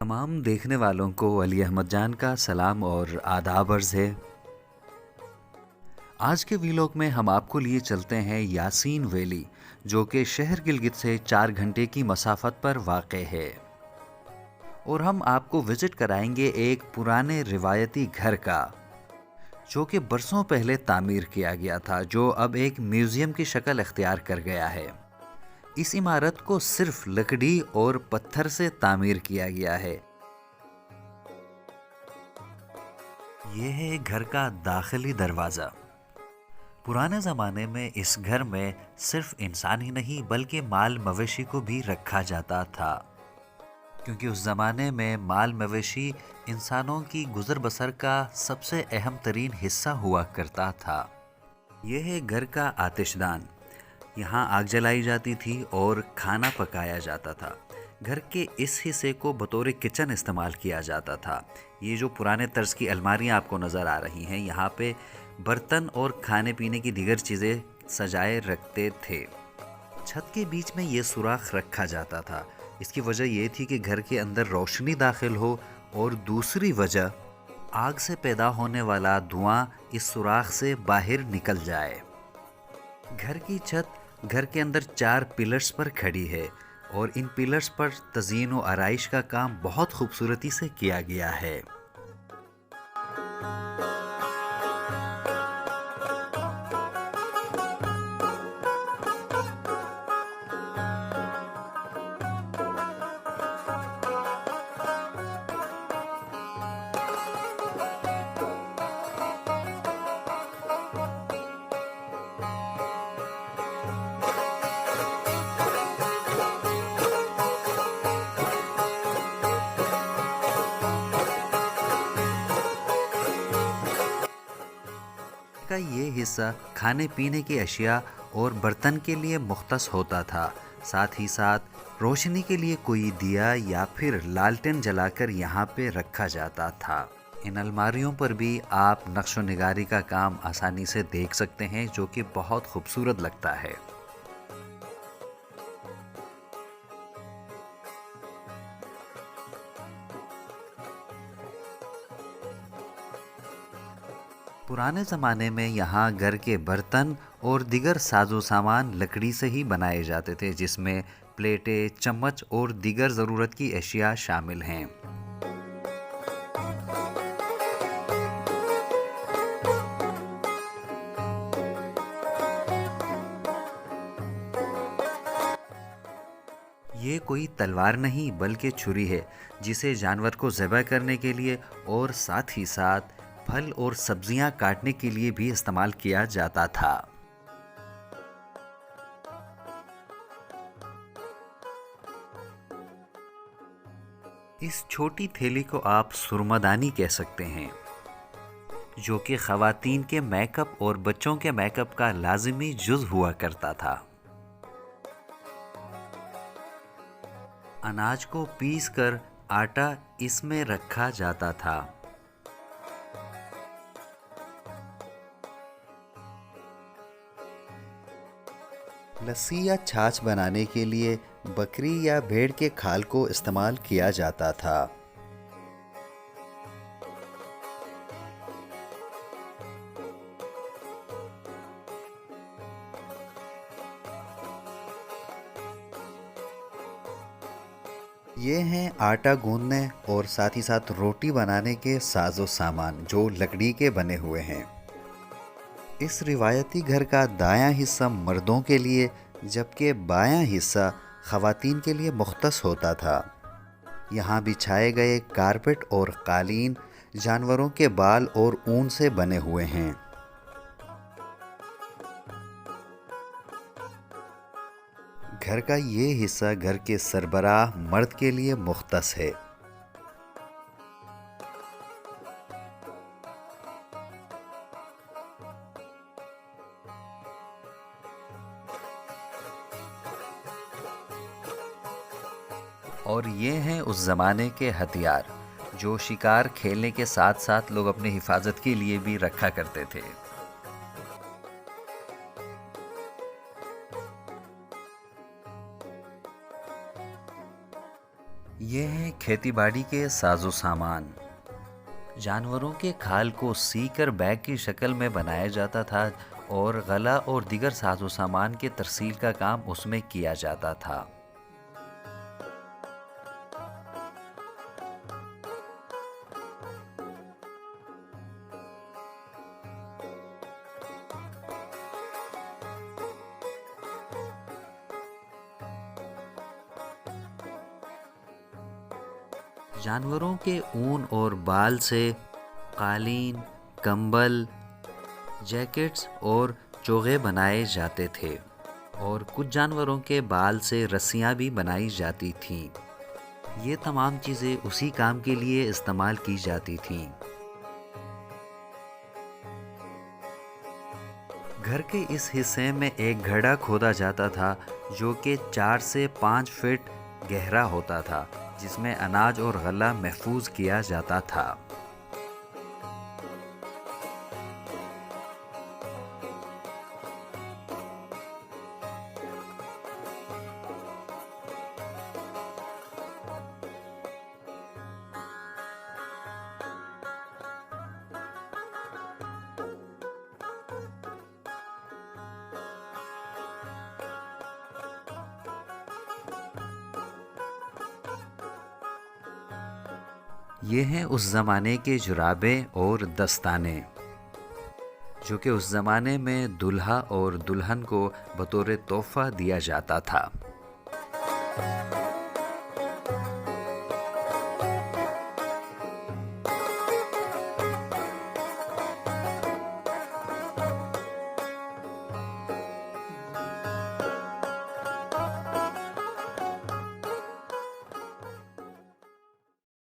तमाम देखने वालों को अली अहमद जान का सलाम और आदाब अर्ज़ है। आज के वीलॉग में हम आपको लिए चलते हैं यासीन वैली, जो कि शहर गिलगित से 4 घंटे की मसाफत पर वाक़ है। और हम आपको विज़िट कराएंगे एक पुराने रिवायती घर का, जो कि बरसों पहले तामीर किया गया था, जो अब एक म्यूज़ियम की शक्ल इख्तियार कर गया है। इस इमारत को सिर्फ लकड़ी और पत्थर से तामीर किया गया है। ये है घर का दाखिली दरवाज़ा। पुराने ज़माने में इस घर में सिर्फ इंसान ही नहीं बल्कि माल मवेशी को भी रखा जाता था, क्योंकि उस ज़माने में माल मवेशी इंसानों की गुज़र बसर का सबसे अहम तरीन हिस्सा हुआ करता था। यह है घर का आतिशदान। यहाँ आग जलाई जाती थी और खाना पकाया जाता था। घर के इस हिस्से को बतौर किचन इस्तेमाल किया जाता था। ये जो पुराने तर्ज की अलमारियाँ आपको नज़र आ रही हैं, यहाँ पे बर्तन और खाने पीने की दीगर चीज़ें सजाए रखते थे। छत के बीच में ये सुराख रखा जाता था। इसकी वजह ये थी कि घर के अंदर रोशनी दाखिल हो, और दूसरी वजह आग से पैदा होने वाला धुआं इस सुराख से बाहर निकल जाए। घर की छत घर के अंदर 4 पिलर्स पर खड़ी है, और इन पिलर्स पर तज़ीन व आराइश का काम बहुत खूबसूरती से किया गया है। का ये हिस्सा खाने पीने की अशिया और बर्तन के लिए मुख्तस होता था। साथ ही साथ रोशनी के लिए कोई दिया या फिर लालटेन जलाकर यहाँ पे रखा जाता था। इन अलमारियों पर भी आप नक्श निगारी का काम आसानी से देख सकते हैं, जो कि बहुत खूबसूरत लगता है। पुराने ज़माने में यहाँ घर के बर्तन और दिगर साजो सामान लकड़ी से ही बनाए जाते थे, जिसमें प्लेटें, चम्मच और दिगर ज़रूरत की अशिया शामिल हैं। ये कोई तलवार नहीं बल्कि छुरी है, जिसे जानवर को ज़बह करने के लिए और साथ ही साथ फल और सब्जियां काटने के लिए भी इस्तेमाल किया जाता था। इस छोटी थैली को आप सुरमदानी कह सकते हैं, जो कि ख़वातीन के मेकअप और बच्चों के मेकअप का लाजिमी जुज़ हुआ करता था। अनाज को पीस कर आटा इसमें रखा जाता था। लस्सी या छाछ बनाने के लिए बकरी या भेड़ के खाल को इस्तेमाल किया जाता था। ये हैं आटा गूंदने और साथ ही साथ रोटी बनाने के साजो सामान, जो लकड़ी के बने हुए हैं। इस रिवायती घर का दायां हिस्सा मर्दों के लिए, जबकि बायां हिस्सा ख़वातीन के लिए मुख्तस होता था। यहाँ बिछाए गए कारपेट और कालीन जानवरों के बाल और ऊन से बने हुए हैं। घर का ये हिस्सा घर के सरबराह मर्द के लिए मुख्तस है। और ये हैं उस ज़माने के हथियार, जो शिकार खेलने के साथ साथ लोग अपनी हिफाजत के लिए भी रखा करते थे। ये है खेतीबाड़ी के साजो सामान। जानवरों के खाल को सीकर बैग की शक्ल में बनाया जाता था और गला और दीगर साजो सामान के तरसील का काम उसमें किया जाता था। जानवरों के ऊन और बाल से कालीन, कंबल, जैकेट्स और चोगे बनाए जाते थे और कुछ जानवरों के बाल से रस्सियाँ भी बनाई जाती थीं। ये तमाम चीज़ें उसी काम के लिए इस्तेमाल की जाती थीं। घर के इस हिस्से में एक घड़ा खोदा जाता था जो कि 4 से 5 फीट गहरा होता था, जिसमें अनाज और गल्ला महफूज किया जाता था। ये हैं उस ज़माने के जुराबें और दस्ताने, जो कि उस ज़माने में दूल्हा और दुल्हन को बतौर तोहफ़ा दिया जाता था।